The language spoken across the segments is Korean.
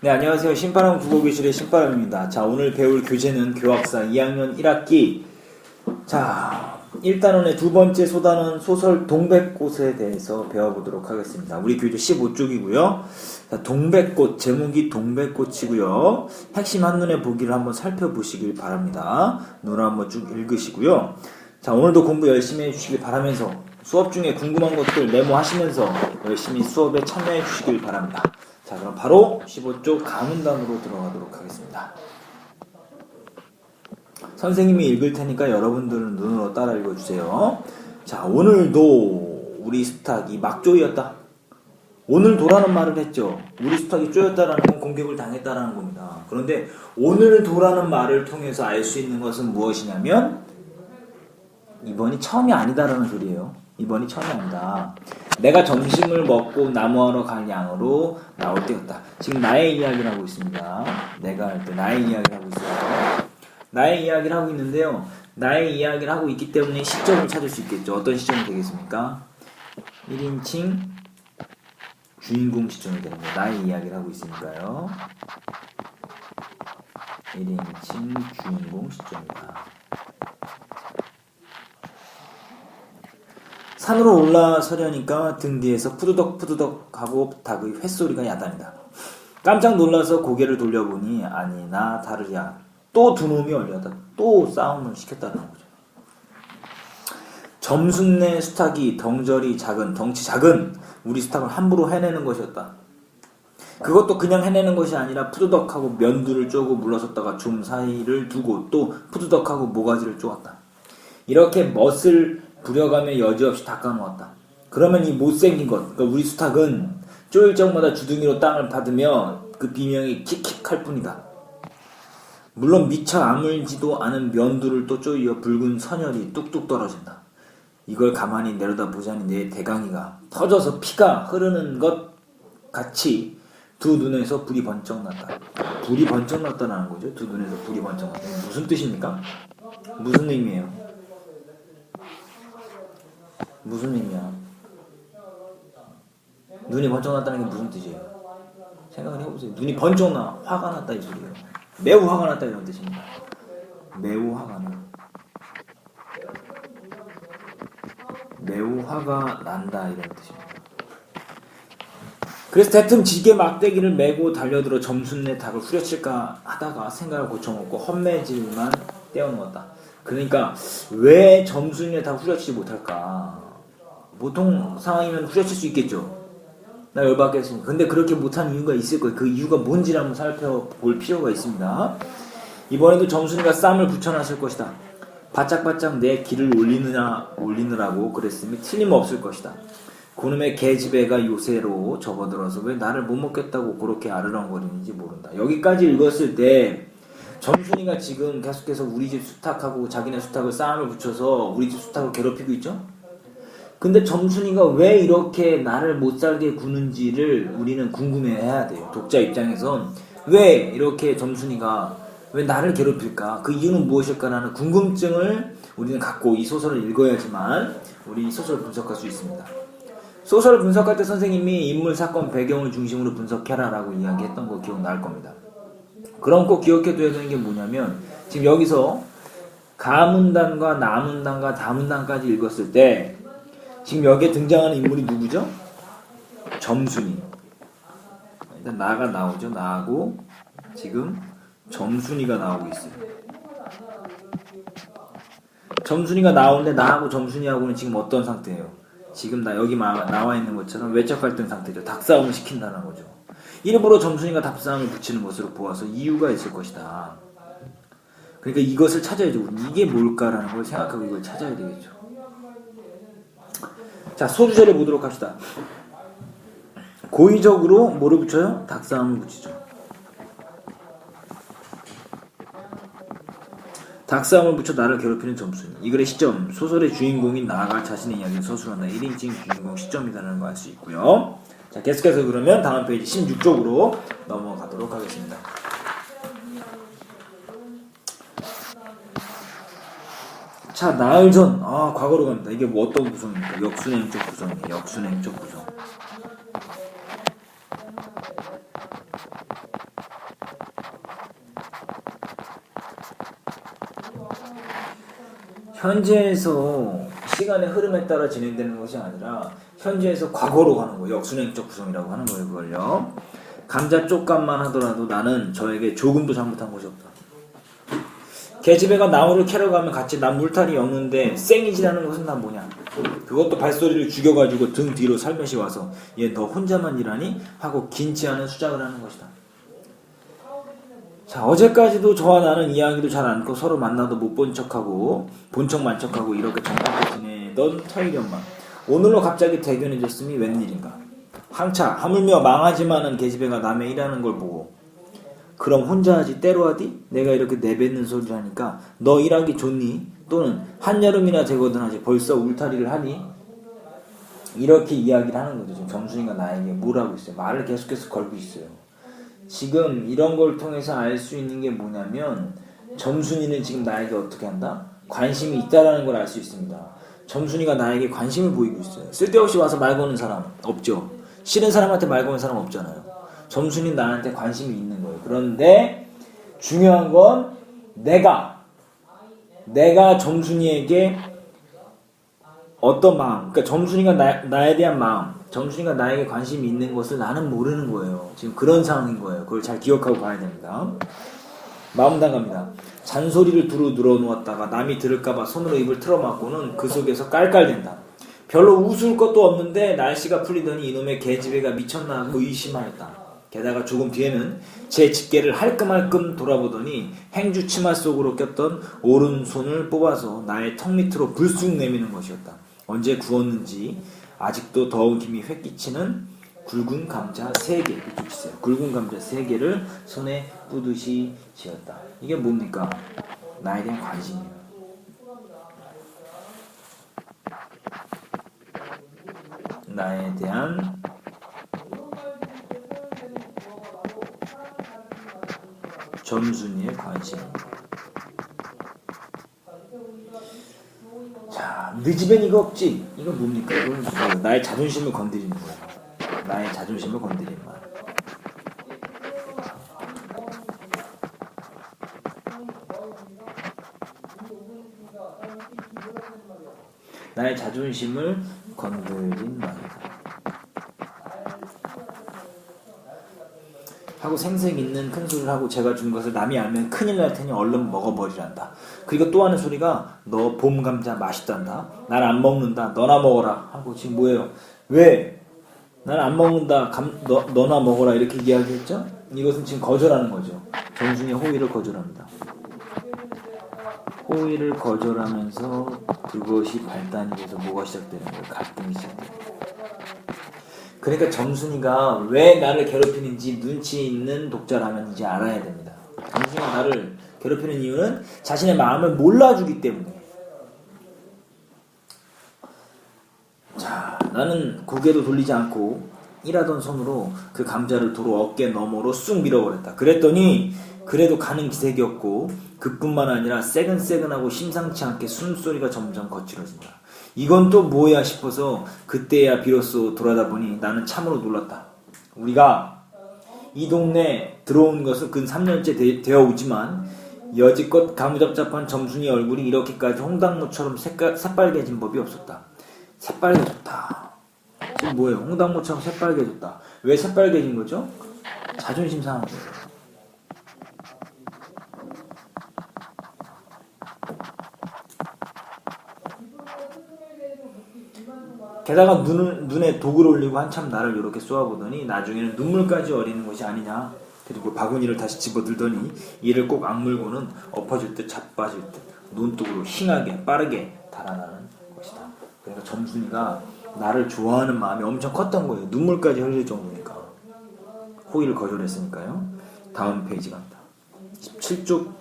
네, 안녕하세요. 신바람 국어교실의 신바람입니다. 자, 오늘 배울 교재는 교학사 2학년 1학기. 자, 1단원의 두 번째 소단원 소설 동백꽃에 대해서 배워보도록 하겠습니다. 우리 교재 15쪽이고요. 자, 동백꽃, 제목이 동백꽃이고요. 핵심 한눈에 보기를 한번 살펴보시길 바랍니다. 눈을 한번 쭉 읽으시고요. 자, 오늘도 공부 열심히 해주시길 바라면서 수업 중에 궁금한 것들 메모하시면서 열심히 수업에 참여해 주시길 바랍니다. 자, 그럼 바로 15쪽 가문단으로 들어가도록 하겠습니다. 선생님이 읽을 테니까 여러분들은 눈으로 따라 읽어주세요. 자, 오늘도 우리 수탉이 막 쪼였다. 오늘도라는 말을 했죠. 우리 수탉이 쪼였다라는 건 공격을 당했다라는 겁니다. 그런데 오늘도라는 말을 통해서 알 수 있는 것은 무엇이냐면 이번이 처음이 아니다라는 소리예요. 이번이 처음이 아니다. 내가 점심을 먹고 나무하러 갈 양으로 나올 때였다. 지금 나의 이야기를 하고 있습니다. 내가 할 때 나의 이야기를 하고 있어요. 나의 이야기를 하고 있는데요. 나의 이야기를 하고 있기 때문에 시점을 찾을 수 있겠죠. 어떤 시점이 되겠습니까? 1인칭 주인공 시점이 되는 거예요. 나의 이야기를 하고 있으니까요. 1인칭 주인공 시점이다. 산으로 올라서려니까 등 뒤에서 푸드덕푸드덕 하고 닭의 횟소리가 야단이다. 깜짝 놀라서 고개를 돌려보니 아니나 다르랴. 또 두 놈이 얼려다. 또 싸움을 시켰다는 거죠. 점순내 수탉이 덩치 작은 우리 수탉을 함부로 해내는 것이었다. 그것도 그냥 해내는 것이 아니라 푸드덕하고 면두를 쪼고 물러섰다가 좀 사이를 두고 또 푸드덕하고 모가지를 쪼았다. 이렇게 멋을 부려가며 여지없이 닦아놓았다. 그러면 이 못생긴 것, 그러니까 우리 수탉은 쪼일 적마다 주둥이로 땅을 받으며 그 비명이 킥킥할 뿐이다. 물론 미처 아물지도 않은 면두를 또 쪼이어 붉은 선혈이 뚝뚝 떨어진다. 이걸 가만히 내려다보자니 내 대강이가 터져서 피가 흐르는 것 같이 두 눈에서 불이 번쩍 났다. 불이 번쩍 났다는 거죠. 두 눈에서 불이 번쩍 났다. 무슨 뜻입니까? 무슨 의미예요? 무슨 의미야? 눈이 번쩍 났다는 게 무슨 뜻이에요? 생각을 해보세요. 눈이 번쩍 나, 화가 났다 이 소리예요. 매우 화가 났다 이런 뜻입니다. 매우 화가 나. 매우 화가 난다 이런 뜻입니다. 그래서 대뜸 지게 막대기를 메고 달려들어 점순내 닭을 후려칠까 하다가 생각을 고쳐먹고 헛매질만 떼어놓았다. 그러니까 왜 점순내 닭을 후려치지 못할까? 보통 상황이면 후려칠 수 있겠죠. 나 열받겠습니다. 근데 그렇게 못한 이유가 있을 거예요. 그 이유가 뭔지를 한번 살펴볼 필요가 있습니다. 이번에도 점순이가 쌈을 붙여놨을 것이다. 바짝바짝 내 기를 올리느라고 그랬으니 틀림없을 것이다. 그놈의 계집애가 요새로 접어들어서 왜 나를 못 먹겠다고 그렇게 아르렁거리는지 모른다. 여기까지 읽었을 때 점순이가 지금 계속해서 우리 집 수탉하고 자기네 수탉을 쌈을 붙여서 우리 집 수탉을 괴롭히고 있죠? 근데 점순이가 왜 이렇게 나를 못살게 구는지를 우리는 궁금해해야 돼요. 독자 입장에선 왜 이렇게 점순이가 왜 나를 괴롭힐까? 그 이유는 무엇일까라는 궁금증을 우리는 갖고 이 소설을 읽어야지만 우리 이 소설을 분석할 수 있습니다. 소설을 분석할 때 선생님이 인물, 사건, 배경을 중심으로 분석해라라고 이야기했던 거 기억날 겁니다. 그럼 꼭 기억해둬야 되는 게 뭐냐면 지금 여기서 가문단과 나문단과 다문단까지 읽었을 때 지금 여기에 등장하는 인물이 누구죠? 점순이. 일단 나가 나오죠. 나하고 지금 점순이가 나오고 있어요. 점순이가 나오는데 나하고 점순이하고는 지금 어떤 상태예요? 지금 여기 나와 있는 것처럼 외적 갈등 상태죠. 닭싸움을 시킨다는 거죠. 일부러 점순이가 닭싸움을 붙이는 것으로 보아서 이유가 있을 것이다. 그러니까 이것을 찾아야죠. 이게 뭘까라는 걸 생각하고 이걸 찾아야 되겠죠. 자, 소주제를 보도록 합시다. 고의적으로 뭐를 붙여요? 닭싸움을 붙이죠. 닭싸움을 붙여 나를 괴롭히는 점순이. 이 글의 시점, 소설의 주인공인 나가 자신의 이야기를 서술한다. 1인칭 주인공 시점이라는 걸 알 수 있고요. 자, 계속해서 그러면 다음 페이지 16쪽으로 넘어가도록 하겠습니다. 자, 나흘 전, 과거로 갑니다. 이게 뭐 어떤 구성입니까? 역순행적 구성이에요. 역순행적 구성. 현재에서 시간의 흐름에 따라 진행되는 것이 아니라 현재에서 과거로 가는 거예요. 역순행적 구성이라고 하는 거예요. 그걸요. 감자 쪽값만 하더라도 나는 저에게 조금도 잘못한 것이 없다. 계집애가 나무를 캐러 가면 같이 난 물타리 엮는데 쌩이지라는 것은 난 뭐냐. 그것도 발소리를 죽여가지고 등 뒤로 살며시 와서 얘 너 혼자만 일하니? 하고 긴치 않은 수작을 하는 것이다. 자, 어제까지도 저와 나는 이야기도 잘 않고 서로 만나도 못 본 척하고 본 척만 척하고 이렇게 정답게 지내던 터이련만 오늘로 갑자기 대견해졌음이 웬일인가. 항차 하물며 망하지만은 계집애가 남의 일하는 걸 보고 그럼 혼자 하지 때로 하디? 내가 이렇게 내뱉는 소리를 하니까 너 일하기 좋니? 또는 한여름이나 되거든 하지 벌써 울타리를 하니? 이렇게 이야기를 하는 거죠. 지금 점순이가 나에게 뭘 하고 있어요? 말을 계속해서 걸고 있어요. 지금 이런 걸 통해서 알 수 있는 게 뭐냐면 점순이는 지금 나에게 어떻게 한다? 관심이 있다라는 걸 알 수 있습니다. 점순이가 나에게 관심을 보이고 있어요. 쓸데없이 와서 말 거는 사람 없죠. 싫은 사람한테 말 거는 사람 없잖아요. 점순이 나한테 관심이 있는 거예요. 그런데 중요한 건 내가 점순이에게 어떤 마음, 그러니까 점순이가 나에 대한 마음, 점순이가 나에게 관심이 있는 것을 나는 모르는 거예요. 지금 그런 상황인 거예요. 그걸 잘 기억하고 봐야 됩니다. 마음 나갑니다. 잔소리를 두루 늘어놓았다가 남이 들을까봐 손으로 입을 틀어막고는 그 속에서 깔깔댄다. 별로 웃을 것도 없는데 날씨가 풀리더니 이놈의 계집애가 미쳤나 하고 의심하였다. 게다가 조금 뒤에는 제 집게를 할끔할끔 돌아보더니 행주 치마 속으로 꼈던 오른손을 뽑아서 나의 턱 밑으로 불쑥 내미는 것이었다. 언제 구웠는지 아직도 더운 김이 획기치는 굵은 감자 3개, 이렇게 주세요. 굵은 감자 3개를 손에 뿌듯이 쥐었다. 이게 뭡니까? 나에 대한 관심이에요. 나에 대한 점순이의 관심. 자, 네 집엔 이거 없지? 이거 뭡니까? 이건 나의 자존심을 건드리는 거예요. 나의 자존심을 건드리는 말. 나의 자존심을 건드린 말이다. 하고 생색 있는 큰 소리를 하고 제가 준 것을 남이 알면 큰일 날 테니 얼른 먹어버리란다. 그리고 또 하는 소리가 너 봄감자 맛있단다. 난 안 먹는다. 너나 먹어라. 하고 지금 뭐예요? 왜? 난 안 먹는다. 너나 먹어라. 이렇게 이야기했죠? 이것은 지금 거절하는 거죠. 점순이 호의를 거절합니다. 호의를 거절하면서 그것이 발단이 돼서 뭐가 시작되는 거예요? 갈등이 시작되는 거예요. 그러니까 점순이가 왜 나를 괴롭히는지 눈치 있는 독자라면 이제 알아야 됩니다. 점순이가 나를 괴롭히는 이유는 자신의 마음을 몰라주기 때문에. 자, 나는 고개도 돌리지 않고 일하던 손으로 그 감자를 도로 어깨 너머로 쑥 밀어버렸다. 그랬더니 그래도 가는 기색이었고 그뿐만 아니라 새근새근하고 심상치 않게 숨소리가 점점 거칠어진다. 이건 또 뭐야 싶어서 그때야 비로소 돌아다보니 나는 참으로 놀랐다. 우리가 이 동네 들어온 것은 근 3년째 되어 오지만 여지껏 가무잡잡한 점순이 얼굴이 이렇게까지 홍당무처럼 새빨개진 법이 없었다. 새빨개졌다. 지금 뭐예요? 홍당무처럼 새빨개졌다. 왜 새빨개진 거죠? 자존심 상하죠. 게다가 눈에 독을 올리고 한참 나를 이렇게 쏘아보더니 나중에는 눈물까지 어리는 것이 아니냐. 그리고 바구니를 다시 집어들더니 이를 꼭 악물고는 엎어질 듯 자빠질 듯 눈독으로 싱하게 빠르게 달아나는 것이다. 그러니까 점순이가 나를 좋아하는 마음이 엄청 컸던 거예요. 눈물까지 흘릴 정도니까. 호의를 거절했으니까요. 다음 페이지 갑니다. 17쪽.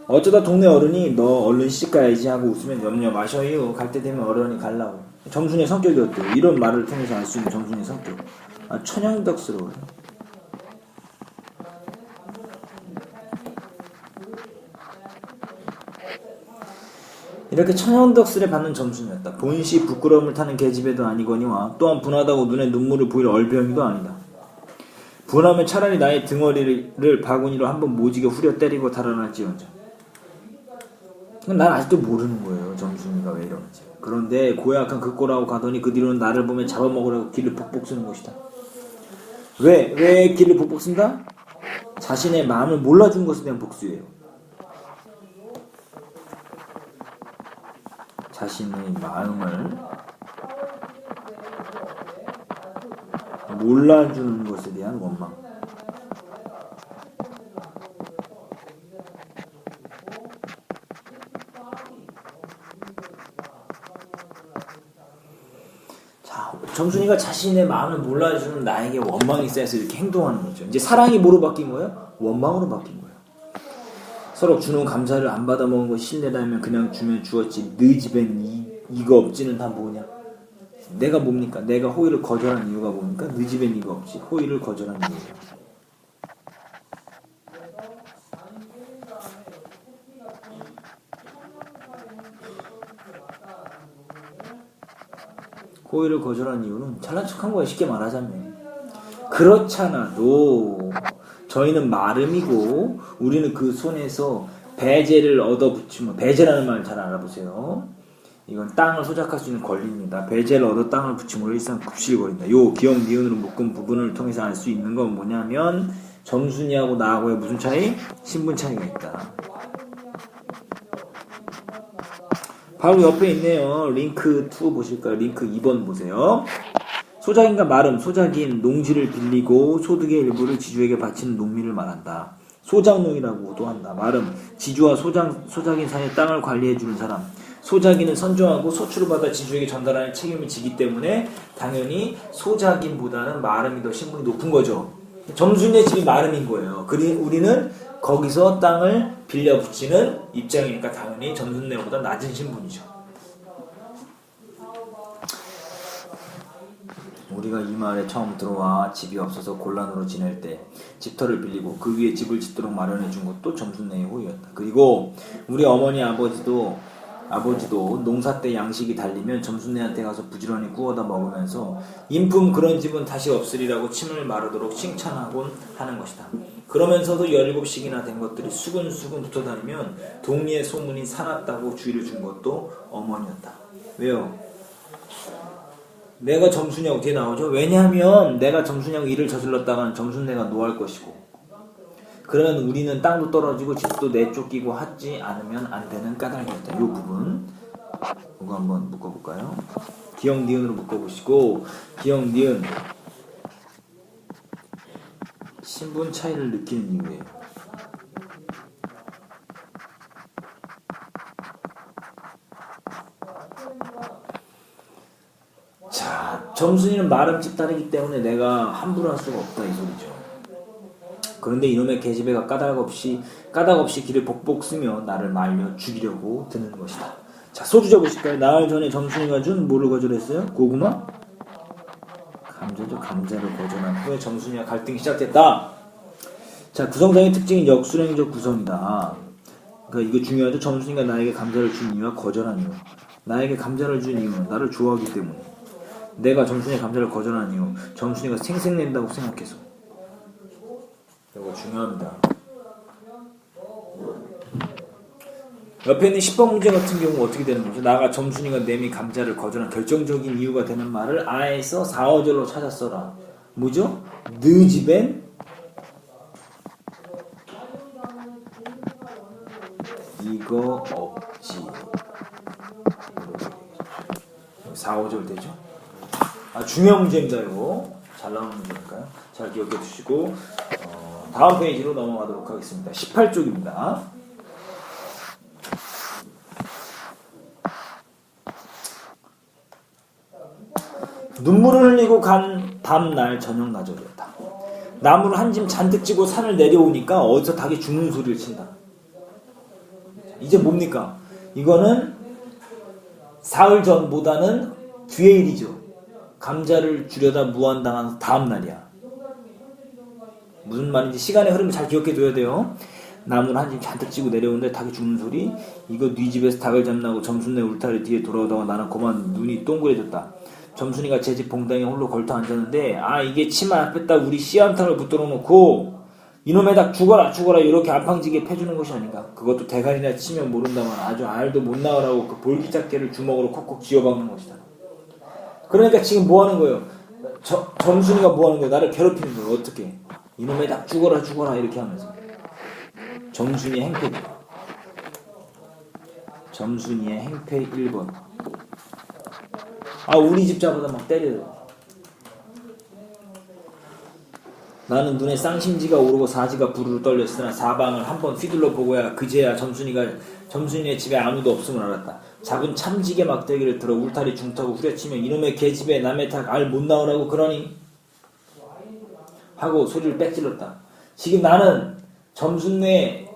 어쩌다 동네 어른이 너 얼른 시집가야지 하고 웃으면 염려 마셔요. 갈 때 되면 어른이 갈라고. 점순이의 성격이었대요. 이런 말을 통해서 알 수 있는 점순이의 성격. 천연덕스러워요. 이렇게 천연덕스레 받는 점순이었다. 본시 부끄러움을 타는 계집애도 아니거니와 또한 분하다고 눈에 눈물을 보일 얼병이도 아니다. 분하면 차라리 나의 등허리를 바구니로 한번 모지게 후려 때리고 달아날지언정. 난 아직도 모르는 거예요. 점순이가 왜 이러는지. 그런데 고약한 그 꼴하고 가더니 그 뒤로는 나를 보면 잡아먹으라고 길을 폭폭 쓰는 것이다. 왜 길을 폭폭 쓴다? 자신의 마음을 몰라준 것에 대한 복수예요. 자신의 마음을 몰라주는 것에 대한 원망. 자, 점순이가 자신의 마음을 몰라주는 나에게 원망이 쌓여서 이렇게 행동하는 거죠. 이제 사랑이 뭐로 바뀐 거예요? 원망으로 바뀐 거예요. 서로 주는 감사를 안 받아먹은 것이 신뢰라면 그냥 주면 주었지. 네 집엔 이거 없지는 다 뭐냐? 내가 뭡니까? 내가 호의를 거절한 이유가 뭡니까? 네 집엔 이거 없지. 호의를 거절한 이유예요. 호의를 거절한 이유는 잘난 척한 거야. 쉽게 말하자면. 그렇잖아도 저희는 마름이고 우리는 그 손에서 배제를 얻어붙이면, 배제라는 말 잘 알아보세요. 이건 땅을 소작할 수 있는 권리입니다. 배제를 얻어 땅을 붙임으로 일상 굽실거린다. 요 기억 니은으로 묶은 부분을 통해서 알 수 있는 건 뭐냐면 점순이하고 나하고의 무슨 차이? 신분 차이가 있다. 바로 옆에 있네요. 링크 2 보실까요? 링크 2번 보세요. 소작인과 마름, 소작인, 농지를 빌리고 소득의 일부를 지주에게 바치는 농민을 말한다. 소작농이라고도 한다. 마름, 지주와 소작인 사이의 땅을 관리해주는 사람. 소작인은 선정하고 소출을 받아 지주에게 전달하는 책임을 지기 때문에 당연히 소작인보다는 마름이 더 신분이 높은 거죠. 점순이의 집이 마름인 거예요. 우리는 거기서 땅을 빌려 붙이는 입장이니까 당연히 점순네보다 낮은 신분이죠. 우리가 이 마을에 처음 들어와 집이 없어서 곤란으로 지낼 때 집터를 빌리고 그 위에 집을 짓도록 마련해 준 것도 점순네의 호의였다. 그리고 우리 어머니 아버지도 농사 때 양식이 달리면 점순네한테 가서 부지런히 구워다 먹으면서 인품 그런 집은 다시 없으리라고 침을 마르도록 칭찬하곤 하는 것이다. 그러면서도 17씩이나 된 것들이 수근수근 붙어다니면 동리의 소문이 사납다고 주의를 준 것도 어머니였다. 왜요? 내가 점순이하고 뒤에 나오죠. 왜냐하면 내가 점순이하고 일을 저질렀다가는 점순네가 노할 것이고, 그러면 우리는 땅도 떨어지고 집도 내쫓기고 하지 않으면 안 되는 까닭이었다. 이 부분 이거 한번 묶어볼까요? 기억 니은으로 묶어보시고, 기억 니은 신분 차이를 느끼는 이유예요. 자, 점순이는 마름집 딸이기 때문에 내가 함부로 할 수가 없다 이 소리죠. 그런데 이놈의 계집애가 까닭 없이 길을 복복 쓰며 나를 말려 죽이려고 드는 것이다. 자, 소주자 보실까요? 나흘 전에 점순이가 준 뭐를 거절했어요? 고구마? 감자죠. 감자를 거절한 후에 점순이와 갈등이 시작됐다. 자, 구성상의 특징은 역순행적 구성이다. 그러니까 이거 중요하죠. 점순이가 나에게 감자를 준 이유와 거절한 이유. 나에게 감자를 준 이유는 나를 좋아하기 때문에. 내가 점순이의 감자를 거절한 이유, 점순이가 생색낸다고 생각해서. 이거 중요합니다. 옆에 있는 10번 문제 같은 경우 어떻게 되는 거죠? 나가 점순이가 내미 감자를 거절한 결정적인 이유가 되는 말을 아에서 4, 5절로 찾았어라. 뭐죠? 느 집엔 이거 없지. 4, 5절 되죠? 중요한 문제입니다. 이거 잘 나오는 문제니까요. 잘 기억해 두시고 다음 페이지로 넘어가도록 하겠습니다. 18쪽입니다. 눈물을 흘리고 간 밤날 저녁 나절이었다. 나무를 한 짐 잔뜩 지고 산을 내려오니까 어디서 닭이 죽는 소리를 친다. 이제 뭡니까? 이거는 사흘 전보다는 뒤의 일이죠. 감자를 주려다 무한당한 다음 날이야. 무슨 말인지 시간의 흐름을 잘 기억해 둬야 돼요. 나무를 한 집 잔뜩 찌고 내려오는데 닭이 죽는 소리. 이거 네 집에서 닭을 잡나고 점순네 울타리 뒤에 돌아오다가 나는 그만 눈이 동그래졌다. 점순이가 제 집 봉당에 홀로 걸터 앉았는데 이게 치마 앞에다 우리 씨암탉을 붙들어 놓고 이놈의 닭 죽어라 이렇게 안팡지게 패주는 것이 아닌가. 그것도 대가리나 치면 모른다만 아주 알도 못 나오라고 그 볼기짝개를 주먹으로 콕콕 쥐어박는 것이다. 그러니까 지금 뭐 하는 거예요? 점순이가 뭐 하는 거예요? 나를 괴롭히는 거예요. 어떻게? 이놈의 닭 죽어라 이렇게 하면서. 점순이의 행패. 점순이의 행패 1번. 우리 집자보다 막 때려요. 나는 눈에 쌍심지가 오르고 사지가 부르르 떨렸으나 사방을 한번 휘둘러 보고야 그제야 점순이의 집에 아무도 없음을 알았다. 작은 참지게 막대기를 들어 울타리 중타고 후려치며 이놈의 개집에 남의 닭 알 못 나오라고 그러니? 하고 소리를 빽질렀다. 지금 나는 점순네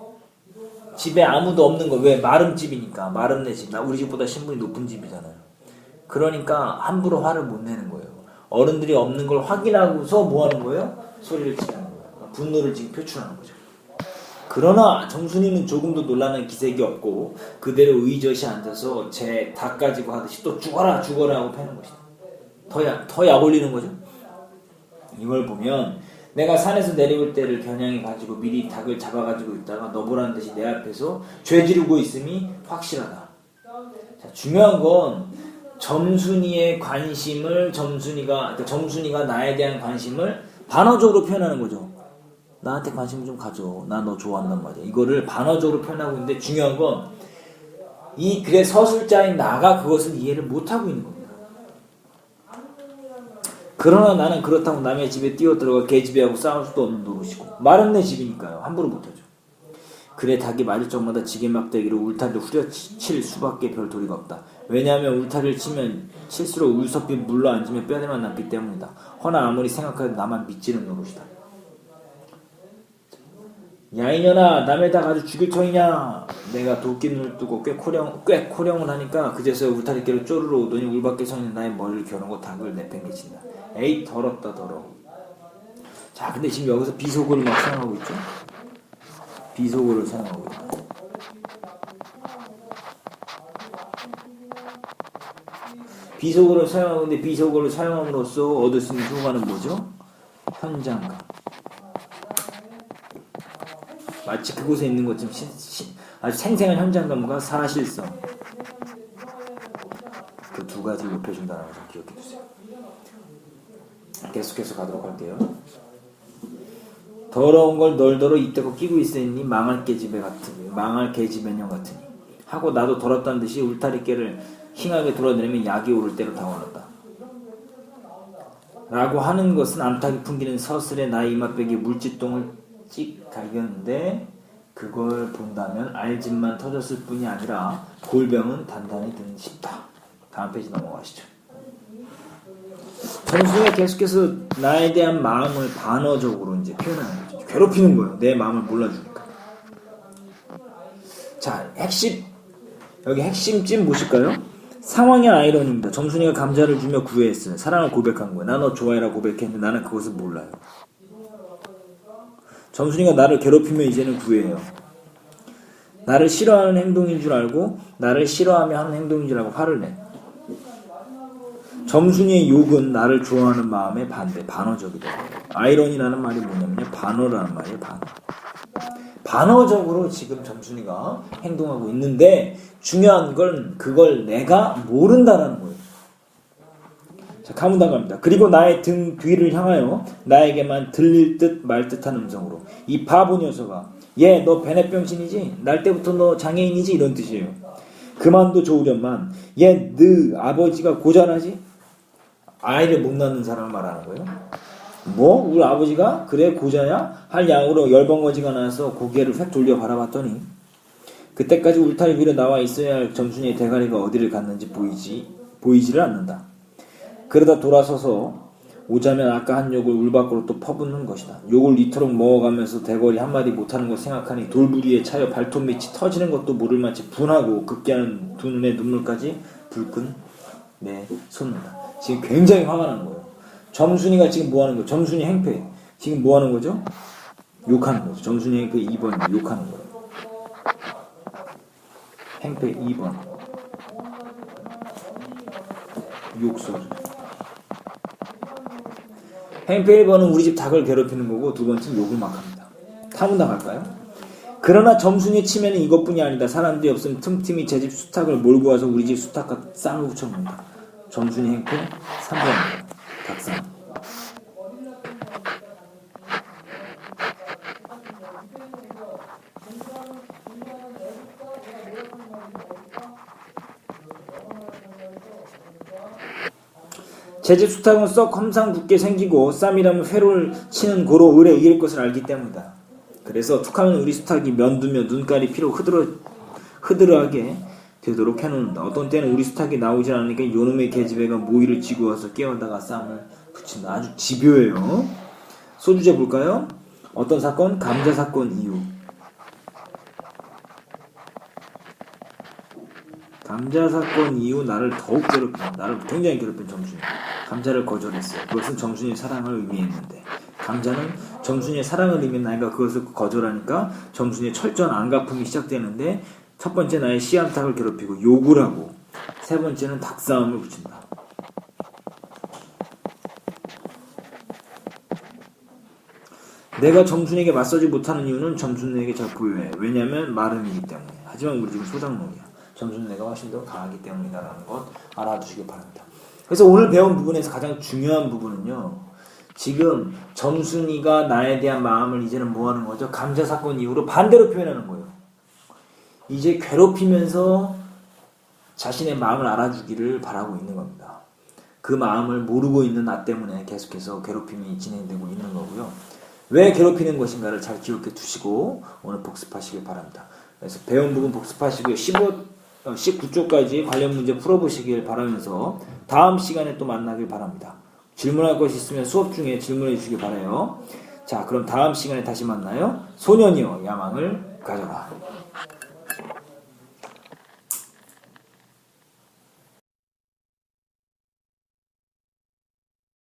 집에 아무도 없는 거. 왜? 마름집이니까. 마름네 집. 우리 집보다 신분이 높은 집이잖아요. 그러니까 함부로 화를 못 내는 거예요. 어른들이 없는 걸 확인하고서 뭐 하는 거예요? 소리를 지르는 거예요. 분노를 지금 표출하는 거죠. 그러나 점순이는 조금도 놀라는 기색이 없고 그대로 의젓이 앉아서 제 닭 가지고 하듯이 또 죽어라 하고 패는 것이다. 더 약 올리는 거죠. 이걸 보면 내가 산에서 내려올 때를 겨냥해 가지고 미리 닭을 잡아가지고 있다가 너보라는 듯이 내 앞에서 죄 지르고 있음이 확실하다. 자, 중요한 건 점순이의 관심을 점순이가 나에 대한 관심을 반어적으로 표현하는 거죠. 나한테 관심 좀 가져. 나 너 좋아한단 말이야. 이거를 반어적으로 표현하고 있는데 중요한 건 그래 서술자인 나가 그것을 이해를 못하고 있는 겁니다. 그러나 나는 그렇다고 남의 집에 뛰어들어가 개집애하고 싸울 수도 없는 노릇이고 마름내 집이니까요. 함부로 못하죠. 그래 닭이 맞을 적마다 지게막대기로 울타리를 후려칠 수밖에 별 도리가 없다. 왜냐하면 울타리를 칠수록 울섭이 물러 앉으면 뼈대만 남기 때문이다. 허나 아무리 생각해도 나만 믿지는 노릇이다. 야 이년아 남의 닭 아주 죽일 터이냐. 내가 도끼눈을 뜨고 꽤 코령을 하니까 그제서야 울타리께로 쪼르르 오더니 울밖에 서 있는 나의 머리를 겨누고 닭을 내팽개친다. 에이 더럽다 더러워. 자 근데 지금 여기서 비속어를 막 사용하고 있죠. 비속어를 사용하고 있다. 비속어를 사용하는데 비속어를 사용함으로써 얻을 수 있는 효과는 뭐죠? 현장감. 마치 그곳에 있는 것처럼 아주 생생한 현장감과 사실성. 그 두 가지를 높여준다는 것을 기억해주세요. 계속해서 가도록 할게요. 더러운 걸 널더러 입대고 끼고 있으니 망할 계집애년 같으니 하고 나도 더럽다는 듯이 울타리깨를 킹하게 돌아다니면 약이 오를 대로 당황했다. 라고 하는 것은 암탉이 풍기는 서슬에 나의 이맛배기에 물집동을 찍 갈겼는데 그걸 본다면 알집만 터졌을 뿐이 아니라 골병은 단단히 든 싶다. 다음 페이지 넘어가시죠. 점순이가 계속해서 나에 대한 마음을 반어적으로 이제 표현하는 거죠. 괴롭히는 거예요. 내 마음을 몰라주니까. 자, 여기 핵심쯤 무엇일까요? 상황의 아이러니입니다. 점순이가 감자를 주며 구애했어요. 사랑을 고백한 거예요. 나 너 좋아해라 고백했는데 나는 그것을 몰라요. 점순이가 나를 괴롭히며 이제는 구애해요. 나를 싫어하는 행동인 줄 알고 나를 싫어하며 하는 행동인 줄 알고 화를 내. 점순이의 욕은 나를 좋아하는 마음의 반대, 반어적이다. 아이러니라는 말이 뭐냐면요. 반어라는 말이에요. 반어. 반어적으로 지금 점순이가 행동하고 있는데 중요한 건 그걸 내가 모른다라는 거예요. 자, 가문당 갑니다. 그리고 나의 등 뒤를 향하여 나에게만 들릴 듯 말 듯한 음성으로 이 바보 녀석아 얘 너 베넷병신이지? 날 때부터 너 장애인이지? 이런 뜻이에요. 그만도 좋으련만 얘 너 아버지가 고자라지? 아이를 못 낳는 사람을 말하는 거예요. 뭐? 우리 아버지가? 그래 고자야? 할 양으로 열번거지가 나서 고개를 획 돌려 바라봤더니 그때까지 울타리 위로 나와 있어야 할 점순이의 대가리가 어디를 갔는지 보이지를 않는다. 그러다 돌아서서 오자면 아까 한 욕을 울 밖으로 또 퍼붓는 것이다. 욕을 이토록 먹어가면서 대거리 한마디 못하는 것 생각하니 돌부리에 차여 발톱 밑이 터지는 것도 모를 만치 분하고 급기야는 두 눈에 눈물까지 불끈 솟는다. 지금 굉장히 화가 나는 거예요. 점순이가 지금 뭐 하는 거예요? 점순이 행패. 지금 뭐 하는 거죠? 욕하는 거죠. 점순이 행패 2번 욕하는 거예요. 행패 2번. 욕설. 행패 1번은 우리 집 닭을 괴롭히는 거고, 두 번째는 욕을 막 합니다. 타문당할까요? 그러나 점순이의 치매는 이것뿐이 아니다. 사람들이 없으면 틈틈이 제 집 수탉을 몰고 와서 우리 집 수탉과 쌈을 붙여먹는다. 점순이 행패 3번입니다. 닭쌈. 제 집 수탉은 썩 험상궂게 생기고 쌈이라면 회로를 치는 고로 을에 이길 것을 알기 때문이다. 그래서 툭하면 우리 수탉이 면두며 눈깔이 피로 흐드러하게 되도록 해놓는다. 어떤 때는 우리 수탉이 나오질 않으니까 요놈의 계집애가 모이를 쥐고 와서 깨워다가 쌈을 붙인다. 아주 집요해요. 소주제 볼까요? 어떤 사건? 감자 사건 이후. 감자 사건 이후 나를 더욱 괴롭힌, 나를 굉장히 괴롭힌 점순이. 감자를 거절했어요. 그것은 점순이의 사랑을 의미했는데, 감자는 점순이의 사랑을 의미하니까 그것을 거절하니까 점순이의 철저한 안갚음이 시작되는데, 첫 번째 나의 씨암탉을 괴롭히고 욕을 하고, 세 번째는 닭싸움을 붙인다. 내가 점순에게 맞서지 못하는 이유는 점순에게 잘 보여해. 왜냐하면 마름이기 때문에. 하지만 우리 집은 소장농이야. 점수는 내가 훨씬 더 강하기 때문이다라는 것 알아두시기 바랍니다. 그래서 오늘 배운 부분에서 가장 중요한 부분은요. 지금 점순이가 나에 대한 마음을 이제는 뭐 하는 거죠? 감자 사건 이후로 반대로 표현하는 거예요. 이제 괴롭히면서 자신의 마음을 알아주기를 바라고 있는 겁니다. 그 마음을 모르고 있는 나 때문에 계속해서 괴롭힘이 진행되고 있는 거고요. 왜 괴롭히는 것인가를 잘 기억해 두시고 오늘 복습하시길 바랍니다. 그래서 배운 부분 복습하시고요. 19쪽까지 관련 문제 풀어보시길 바라면서 다음 시간에 또 만나길 바랍니다. 질문할 것이 있으면 수업 중에 질문해 주시길 바라요. 자, 그럼 다음 시간에 다시 만나요. 소년이여 야망을 가져라.